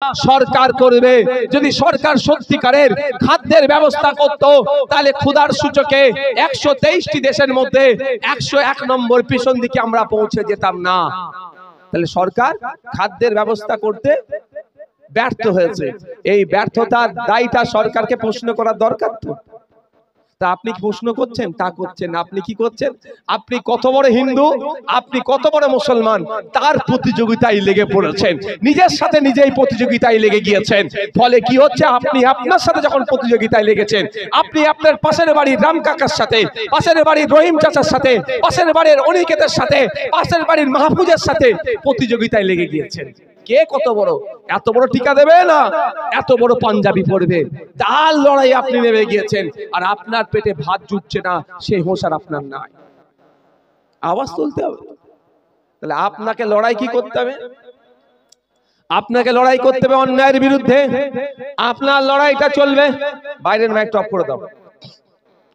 সরকার করবে। যদি সরকার সত্যিকারের খাদ্যের ব্যবস্থা করত তাহলে ক্ষুধার সূচকে 123টি দেশের মধ্যে 101 নম্বর পিছন দিকে আমরা পৌঁছে যেতাম না। তাহলে সরকার খাদ্যের ব্যবস্থা করতে ব্যর্থ হয়েছে। এই ব্যর্থতার দায়টা সরকারকে প্রশ্ন করার দরকার তো। তা আপনি কি প্রশ্ন করছেন? তা করছেন। আপনি কি করছেন? আপনি কত বড় হিন্দু, আপনি কত বড় মুসলমান তার প্রতিযোগিতায় লেগে পড়েছেন, নিজের সাথে নিজেই প্রতিযোগিতায় লেগে গিয়েছেন। ফলে কি হচ্ছে, আপনি আপনার সাথে যখন প্রতিযোগিতায় লেগেছেন, আপনি আপনার পাশের বাড়ির রাম কাকার সাথে, পাশের বাড়ির রহিম চাচার সাথে, পাশের বাড়ির অনিকেতের সাথে, পাশের বাড়ির মাহফুজের সাথে প্রতিযোগিতায় লেগে গিয়েছেন। কে কত বড়, এত বড় টিকা দেবে না এত বড় পাঞ্জাবি পরবে, তার লড়াই আপনি নেমে গিয়েছেন। আর আপনার পেটে ভাত জুটছে না, সেই হোশ আর আপনার নাই। আওয়াজ তুলতে হবে। তাহলে আপনাকে লড়াই কি করতে হবে? আপনাকে লড়াই করতে হবে অন্যায়ের বিরুদ্ধে। আপনার লড়াইটা চলবে, বাইরের মাইক টপ করে দাও।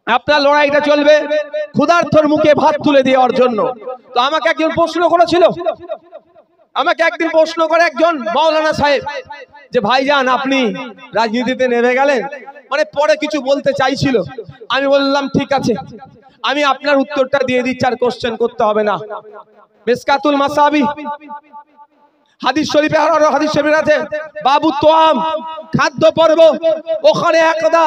আপনার লড়াইটা চলবে ক্ষুধার্তর মুখে ভাত তুলে দেওয়ার জন্য। তো আমাকে একজন প্রশ্ন করেছিল, আমাকে একদিন প্রশ্ন করে একজন মাওলানা সাহেব যে ভাইজান আপনি রাজনীতিতে নেমে গেলেন, মানে পরে কিছু বলতে চাইছিল। আমি বললাম ঠিক আছে, আমি আপনার উত্তরটা দিয়ে দিচ্ছি, আর কোশ্চেন করতে হবে না। মিসকাতুল মাসাবি হাদিস শরীফে আরো হাদিস শরীফে আছে বাবু তোয়াম, খাদ্য পর্ব। ওখানে একদা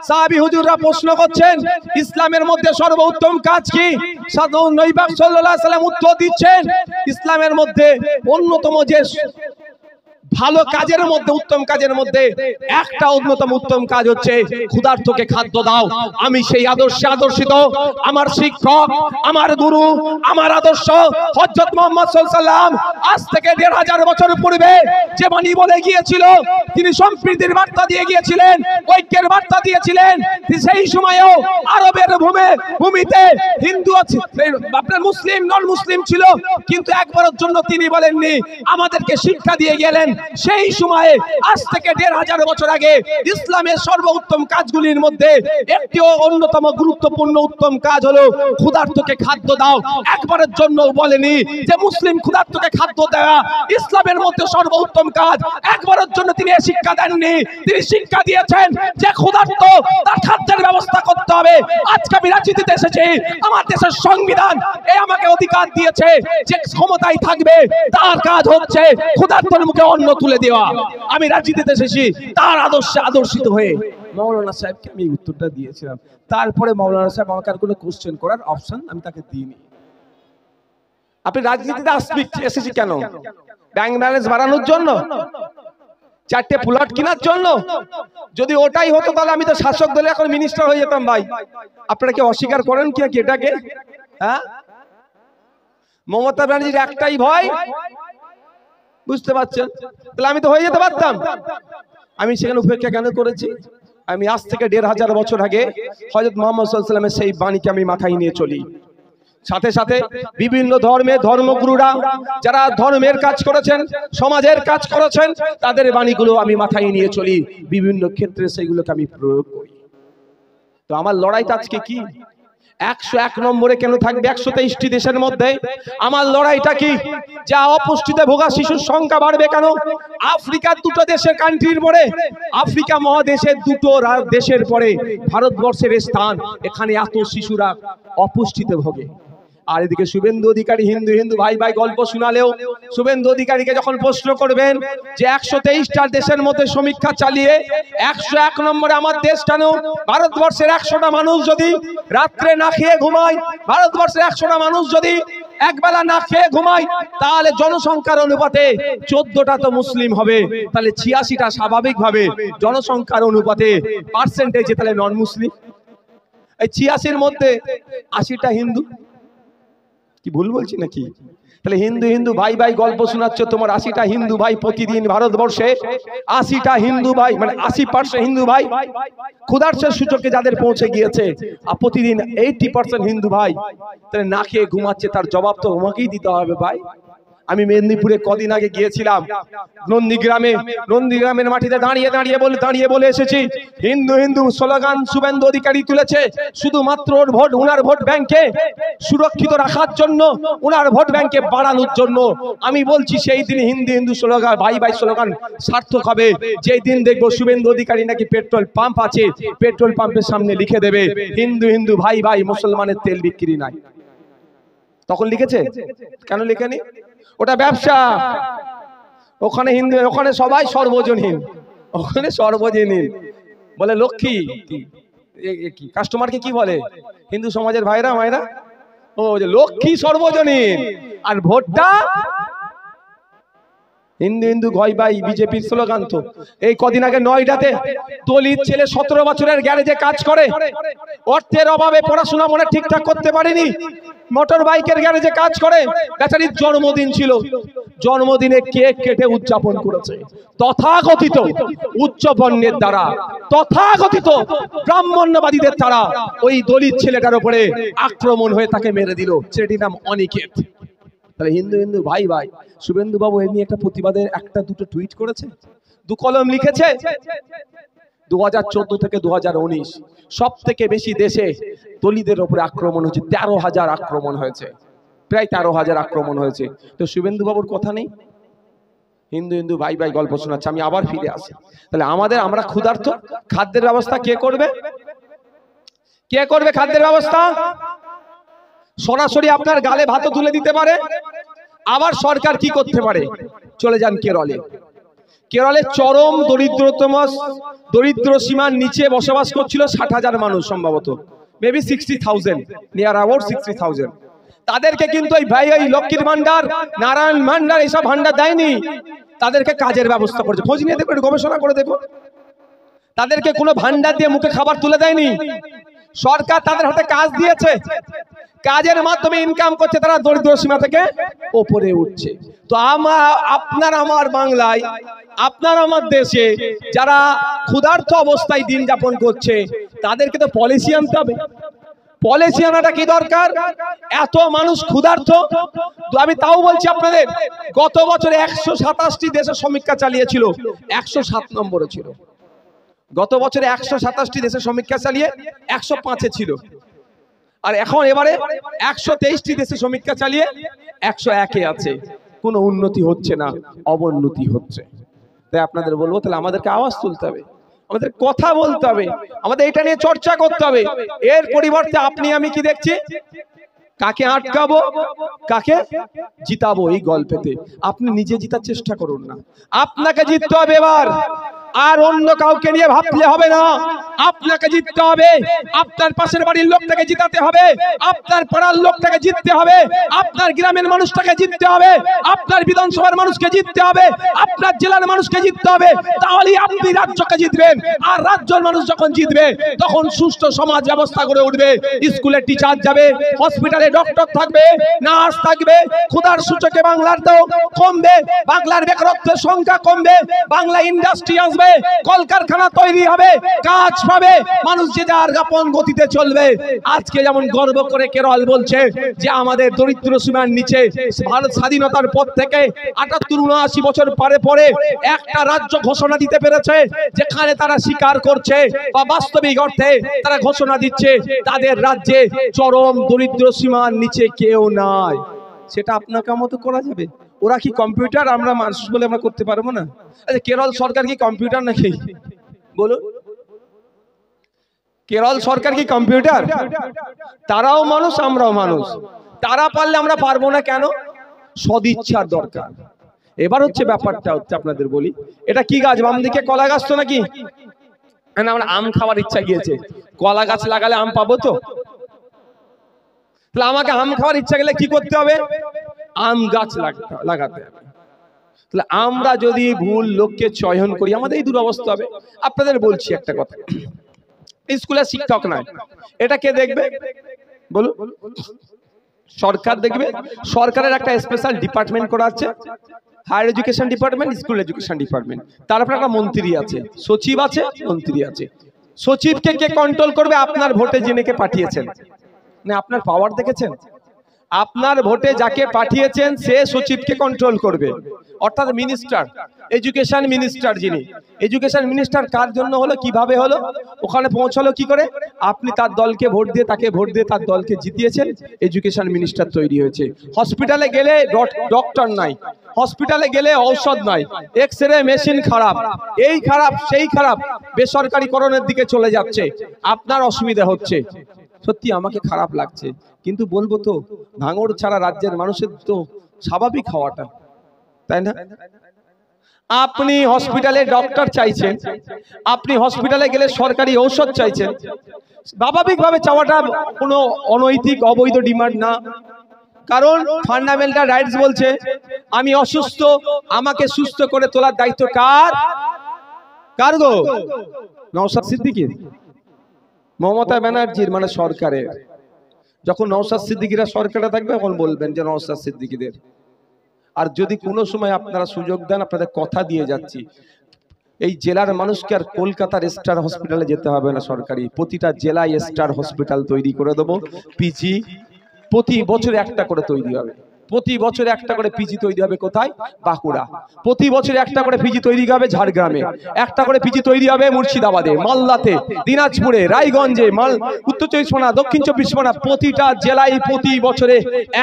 সাহাবী হুজুররা প্রশ্ন করছেন ইসলামের মধ্যে সর্বোত্তম কাজ কি? নবী পাক সাল্লাল্লাহু আলাইহি সাল্লাম উত্তর দিচ্ছেন ইসলামের মধ্যে অন্যতম যে ভালো কাজের মধ্যে, উত্তম কাজের মধ্যে একটা অন্যতম উত্তম কাজ হচ্ছে ক্ষুধার্তকে খাদ্য দাও। আমি সেই আদর্শে আদর্শিত, আমার শিক্ষক, আমার গুরু, আমার আদর্শ হযরত মুহাম্মদ সাল্লাল্লাহু আলাইহি সাল্লাম আজ থেকে 1500 বছর পূর্বে যে বাণী বলে গিয়েছিল, তিনি সম্প্রীতির বার্তা দিয়ে গিয়েছিলেন, ঐক্যের বার্তা দিয়েছিলেন। সেই সময়েও আরবের ভূমিতে হিন্দু আছে, আপনার মুসলিম নন মুসলিম ছিল, কিন্তু একবারের জন্য তিনি বলেননি, আমাদেরকে শিক্ষা দিয়ে গেলেন। সেই সময়ে আজ থেকে 1500 বছর আগে ইসলামের সর্বোত্তম কাজগুলির মধ্যে একটি অন্যতম গুরুত্বপূর্ণ উত্তম কাজ হলো ক্ষুধার্তকে খাদ্য দাও। একবারের জন্য বলেনি যে মুসলিম ক্ষুধার্তকে খাদ্য দেওয়া ইসলামের মধ্যে সর্বোত্তম কাজ। একবারের জন্য তিনি শিক্ষা দেননি, তিনি শিক্ষা দিয়েছেন যে ক্ষুধার্ত তার খাদ্যের ব্যবস্থা করতে হবে। আজকে আমি রাজনীতিতে এসেছি, আমার দেশের সংবিধান এই আমাকে অধিকার দিয়েছে যে ক্ষমতায় থাকবে তার কাজ হচ্ছে ক্ষুধার্তের মুখে অন্ন তুলে দেওয়া। আমি রাজনীতিতে এসেছি তার আদর্শে আদর্শিত হয়ে। মাওলানা সাহেবকে আমি উত্তরটা দিয়েছিলাম। তারপরে মাওলানা সাহেব আমাকে আর কোনো কোশ্চেন করার অপশন আমি তাকে দিইনি। আপনি রাজনীতিতে এসেছি কেন? ব্যাংক ব্যালেন্স বাড়ানোর জন্য, 4টে প্লট কেনার জন্য? যদি ওটাই হতো তাহলে আমি তো শাসক দলে এখন মিনিস্টার হয়ে যেতাম। ভাই আপনারা কি অস্বীকার করেন কি এটাকে? হ্যাঁ, মমতা ব্যানার্জির একটাই ভয়, বুঝতে পারছেন? তাহলে আমি তো হয়ে যেতে পারতাম। আমি সেখানে উপেক্ষা কেন করেছি? আমি আজ থেকে 1500 বছর আগে হযরত মুহাম্মদ সাল্লাল্লাহু আলাইহি ওয়াসাল্লামের সেই বাণীকে আমি মাথায় নিয়ে চলি। সাথে সাথে বিভিন্ন ধর্মের ধর্মগুরুরা যারা ধর্মের কাজ করেছেন, সমাজের কাজ করেছেন, তাদের বাণীগুলো আমি মাথায় নিয়ে চলি। বিভিন্ন ক্ষেত্রে সেগুলোকে আমি প্রয়োগ করি। তো আমার লড়াইটা আজকে কি? 101 নম্বরে কেন থাকবে 123টি দেশের মধ্যে? আমার লড়াইটা কি? যা অপুষ্টিতে ভোগা শিশুর সংখ্যা বাড়বে কেন? আফ্রিকার 2টো দেশের কান্ট্রির পরে, আফ্রিকা মহাদেশের 2টো দেশের পরে ভারতবর্ষের স্থান। এখানে এত শিশুরা অপুষ্টিতে ভোগে। আর এদিকে শুভেন্দু অধিকারী হিন্দু হিন্দু ভাই ভাই গল্প শোনালেও শুভেন্দু অধিকারীকে যখন প্রশ্ন করবেন যে 123টা দেশের মধ্যে সমীক্ষা চালিয়ে 101 নম্বরে আমার দেশ কেন? ভারতবর্ষের 100টা মানুষ যদি রাত্রে না খেয়ে ঘুমায়, ভারতবর্ষের 100টা মানুষ যদি একবেলা না খেয়ে ঘুমায়, তাহলে জনসংখ্যার অনুপাতে 14টা তো মুসলিম হবে, তাহলে 86টা স্বাভাবিকভাবে জনসংখ্যার অনুপাতে পার্সেন্টেজে তাহলে নন মুসলিম। এই 86-র মধ্যে 80টা হিন্দু। কি ভুল বলছি নাকি? তাহলে হিন্দু হিন্দু ভাই ভাই গল্প শোনাচ্ছ, তোমার 80টা হিন্দু ভাই প্রতিদিন ভারতবর্ষে 80টা হিন্দু ভাই, মানে 80% হিন্দু ভাই ক্ষুধার্তের সূচকে যাদের পৌঁছে গিয়েছে, আর প্রতিদিন 80% হিন্দু ভাই তাহলে না খেয়ে ঘুমাচ্ছে, তার জবাব তো তোমাকেই দিতে হবে ভাই। আমি মেদিনীপুরে কদিন আগে গিয়েছিলাম নন্দীগ্রামের মাটিতে দাঁড়িয়ে বলে এসেছি, হিন্দু হিন্দু স্লোগান শুভেন্দু অধিকারী তুলেছে শুধুমাত্র ওনার ভোট ব্যাংকে সুরক্ষিত রাখার জন্য, ওনার ভোট ব্যাংকে বাড়ানোর জন্য। আমি বলছি সেই দিন হিন্দু হিন্দু স্লোগান, ভাই ভাই স্লোগান সার্থক হবে যেই দিন দেখবো শুভেন্দু অধিকারী নাকি পেট্রোল পাম্প আছে, পেট্রোল পাম্পের সামনে লিখে দেবে হিন্দু হিন্দু ভাই ভাই, মুসলমানের তেল বিক্রি নাই। তখন লিখেছে? কেন লিখেনি? ওটা ব্যবসা। ওখানে হিন্দু, ওখানে সবাই সর্বজনীন, ওখানে সর্বজনীন বলে। লক্ষ্মী কি কাস্টমারকে কি বলে হিন্দু সমাজের ভাইরা মায়েরা? ও যে লক্ষ্মী সর্বজনীন, আর ভোটটা হিন্দু হিন্দু গয় ভাই, বিজেপির স্লোগান। তো এই কদিন আগে নয়ডাতে দলিত ছেলে 17 বছরের গ্যারেজে কাজ করে, অর্থের অভাবে পড়াশোনা মনে ঠিকঠাক করতে পারেনি, মোটর বাইকের গ্যারেজে কাজ করে, বেচারির জন্মদিন ছিল, জন্মদিনে কেক কেটে উদযাপন করেছে তথাকথিত উচ্চ বর্ণের দ্বারা, তথাকথিত ব্রাহ্মণ্যবাদীদের দ্বারা। ওই দলিত ছেলেটার উপরে আক্রমণ হয়ে তাকে মেরে দিল। ছেলেটির নাম অনিকেত। তাহলে হিন্দু হিন্দু ভাই ভাই, শুভেন্দু বাবু এ নিয়ে একটা প্রতিবাদের একটা দুটো টুইট করেছে, 2 কলম লিখেছে। 2014 থেকে 2019 সব থেকে বেশি দেশে দলিতদের উপরে আক্রমণ হয়েছে, 13,000 আক্রমণ হয়েছে, প্রায় 13,000 আক্রমণ হয়েছে। তো শুভেন্দু বাবুর কথা নেই? হিন্দু হিন্দু ভাই ভাই গল্প শোনাচ্ছে। আমি আবার ফিরে আসি। তাহলে আমরা ক্ষুধার্ত, খাদ্যের ব্যবস্থা কে করবে? কে করবে খাদ্যের ব্যবস্থা? সরাসরি আপনার গালে ভাতও তুলে দিতে পারে। আবার সরকার কি করতে পারে? চলে যান কেরলে। কেরলে চরম দরিদ্র সীমার নিচে বসবাস করছিল 60,000 মানুষ, সম্ভবত মেবি 60,000, নিয়ার অ্যাবাউট 60,000। তাদেরকে কিন্তু এই ভাই এই লক্ষ্মীর ভান্ডার, নারায়ণ ভান্ডার এইসব ভান্ডার দেয়নি, তাদেরকে কাজের ব্যবস্থা করেছে। খোঁজ নিয়ে দেখো, গবেষণা করে দেখো, তাদেরকে কোনো ভান্ডার দিয়ে মুখে খাবার তুলে দেয়নি। সরকার তাদের হাতে কাজ দিয়েছে, কাজের মাধ্যমে ইনকাম করছে, তারা দরিদ্র সীমা থেকে উপরে উঠছে। তো আপনার আমার বাংলায়, আপনার আমার দেশে যারা ক্ষুধার্ত অবস্থায় দিন যাপন করছে, তাদেরকে তো পলিসি আনতে হবে। পলিসি আনাটা কি দরকার? এত মানুষ ক্ষুধার্ত। তো আমি তাও বলছি আপনাদের, গত বছরে 127টি দেশে সমীক্ষা চালিয়েছিল, 107 নম্বরে ছিল। গত বছরে 127টি দেশে সমীক্ষা চালিয়ে 105-এ ছিল। আর এখন এবারে 123টি দেশে সমীক্ষা চালিয়ে 101-এ আছে। কোনো উন্নতি হচ্ছে না, অবনতি হচ্ছে। তাই আপনাদের বলবো, তাহলে আমাদেরকে আওয়াজ তুলতে হবে, আমাদের কথা বলতে হবে, আমাদের এটা নিয়ে চর্চা করতে হবে। এর পরিবর্তে আপনি আমি কি দেখছি? কাকে আটকাবো, কাকে জিতাবো, এই গল্পেতে আপনি নিজে জিতার চেষ্টা করুন না। আপনাকে জিততে হবে এবার, আর অন্য কাউকে নিয়ে ভাবলে হবে না। আপনাকে জিততে হবে, আপনার পাশের বাড়ির লোকটাকে জিতাতে হবে, আপনার পাড়ার লোকটাকে জিততে হবে, আপনার গ্রামের মানুষটাকে জিততে হবে, আপনার বিধানসভার মানুষকে জিততে হবে, আপনার জেলার মানুষকে জিততে হবে। তাহলে আপনি রাজ্যকে জিতবেন। আর রাজ্যের মানুষ যখন জিতবে, তখন সুষ্ঠু সমাজ ব্যবস্থা করে উঠবে। স্কুলে টিচার যাবে, হসপিটালে ডক্টর থাকবে, নার্স থাকবে, ক্ষুধার সূচকে বাংলার তো কমবে, বাংলার বেকারত্বের সংখ্যা কমবে, বাংলা ইন্ডাস্ট্রি আসবে, কলকারখানা তৈরি হবে, কাজ পাবে, মানুষ যে যার আপন গতিতে চলবে। আজকে যেমন গর্ব করে কেরল বলছে যে আমাদের দরিদ্র সীমার নিচে ভারত স্বাধীনতার পর থেকে 78-79 বছর পরে একটা রাজ্য ঘোষণা দিতে পেরেছে, যেখানে তারা স্বীকার করছে বা বাস্তবিক অর্থে তারা ঘোষণা দিচ্ছে তাদের রাজ্যে চরম দরিদ্র সীমার নিচে কেউ নাই। সেটা আপনাকে মতো করা যাবে? ওরা কি কম্পিউটার? আমরা মানুষ বলে আমরা করতে পারবো না? আচ্ছা, কেরল সরকার কি কম্পিউটার নাকি? বলুন, কেরল সরকার কি কম্পিউটার? তারাও মানুষ, আমরাও মানুষ। তারা পারলে আমরা পারবো না কেন? সদিচ্ছার দরকার। এবার হচ্ছে ব্যাপারটা হচ্ছে, আপনাদের বলি, এটা কি গাছ? বাম দিকে কলা গাছ তো নাকি? না, আমরা আম খাওয়ার ইচ্ছা গিয়েছে। কলা গাছ লাগালে আম পাবো তো? তাহলে আমাকে আম খাওয়ার ইচ্ছা গেলে কি করতে হবে? আম গাছ লাগাতে হবে। তাহলে আমরা যদি ভুল লোককে চয়ন করি, আমাদের এই দুরবস্থা হবে। আপনাদের বলছি একটা কথা, স্কুলে শিক্ষক নয়, এটা কে দেখবে? বলুন, সরকার দেখবে। সরকারের একটা স্পেশাল ডিপার্টমেন্ট করা আছে, higher education department, school education department. তারপরে একটা মন্ত্রী আছে, সচিব আছে, মন্ত্রী আছে। সচিবকে কে কন্ট্রোল করবে? আপনার ভোটে যিনিকে পাঠিয়েছেন, না আপনার পাওয়ার দেখেছেন? আপনার ভোটে যাকে পাঠিয়েছেন সে সচিবকে কন্ট্রোল করবে, অর্থাৎ মিনিস্টার, এডুকেশন মিনিস্টার। যিনি এডুকেশন মিনিস্টার কার জন্য হলো, কিভাবে হলো, ওখানে পৌঁছালো কি করে? আপনি তার দলকে ভোট দিয়ে, তাকে ভোট দিয়ে তার দলকে জিতিয়েছেন, এডুকেশন মিনিস্টার তৈরি হয়েছে। হসপিটালে গেলে ডক্টর নাই, হসপিটালে গেলে ঔষধ নাই, এক্স-রে মেশিন খারাপ, এই খারাপ সেই খারাপ, বেসরকারিকরণের দিকে চলে যাচ্ছে, আপনার অসুবিধা হচ্ছে। সত্যি আমাকে খারাপ লাগছে, কিন্তু বলবো তো, ভাঙড় ছাড়া রাজ্যের মানুষের তো স্বাভাবিক হওয়াটা, তাই না? আপনি হসপিটালে ডক্টর চাইছেন, আপনি হসপিটালে গেলে সরকারি ঔষধ চাইছেন, স্বাভাবিকভাবে চাওয়াটা কোনো অনৈতিক অবৈধ ডিমান্ড না। কারণ ফান্ডামেন্টাল রাইটস বলছে আমি অসুস্থ, আমাকে সুস্থ করে তোলার দায়িত্ব কার? কার গো? নওশাদ সিদ্দিকীর, মমতা ব্যানার্জির, মানে সরকারের। যখন নওশাদ সিদ্দিকীরা সরকারে থাকবে তখন বলবেন যে নওশাদ সিদ্দিকীদের। আর যদি কোনো সময় আপনারা সুযোগ দেন, আপনাদের কথা দিয়ে যাচ্ছি, এই জেলার মানুষকে আর কলকাতার স্টার হসপিটালে যেতে হবে না, সরকারি প্রতিটা জেলায় স্টার হসপিটাল তৈরি করে দেবো। পিজি প্রতি বছর একটা করে তৈরি হবে, প্রতি বছর একটা করে পিজি তৈরি হবে। কোথায়? বাঁকুড়া। প্রতি বছর একটা করে পিজি তৈরি হবে ঝাড়গ্রামে, একটা করে পিজি তৈরি হবে মুর্শিদাবাদে, মালদাতে, দিনাজপুরে, রায়গঞ্জে, উত্তর চব্বিশ পরগনা, দক্ষিণ চব্বিশ পরগনা, প্রতিটা জেলায় প্রতি বছরে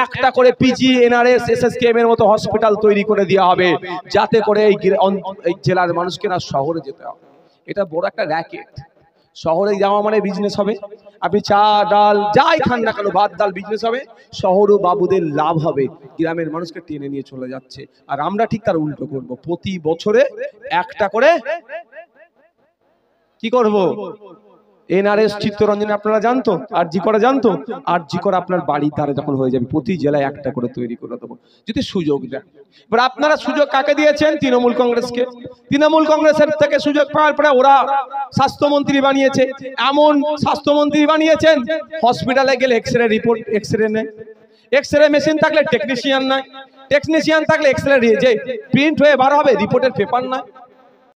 একটা করে পিজি, এনআরএস, এসএসকেএম এর মতো হসপিটাল তৈরি করে দেওয়া হবে, যাতে করে এই জেলার মানুষকে না শহরে যেতে হবে। এটা বড় একটা র্যাকেট। শহরে যাওয়া মানে বিজনেস হবে, আপনি চা ডাল যাই খান না কেন, ভাত ডাল বিজনেস হবে, শহরও বাবুদের লাভ হবে, গ্রামের মানুষকে টেনে নিয়ে চলে যাচ্ছে। আর আমরা ঠিক তার উল্টো করব, প্রতি বছরে একটা করে কি করব? এনআরএস চিত্তরঞ্জনে আপনারা জানতো, আর জি করা জানতো, আর জি করা আপনার বাড়ির ধারে যখন হয়ে যাবে, প্রতি জেলায় একটা করে তৈরি করে দেবো, যদি সুযোগ দেন। এবার আপনারা সুযোগ কাকে দিয়েছেন? তৃণমূল কংগ্রেসকে। তৃণমূল কংগ্রেসের থেকে সুযোগ পাওয়ার পরে ওরা স্বাস্থ্যমন্ত্রী বানিয়েছে, এমন স্বাস্থ্যমন্ত্রী বানিয়েছেন, হসপিটালে গেলে এক্সরে রিপোর্ট, এক্সরে নেই, এক্সরে মেশিন থাকলে টেকনিশিয়ান নাই, টেকনিশিয়ান থাকলে এক্সরে যে প্রিন্ট হয়ে বার হবে রিপোর্টের পেপার নাই।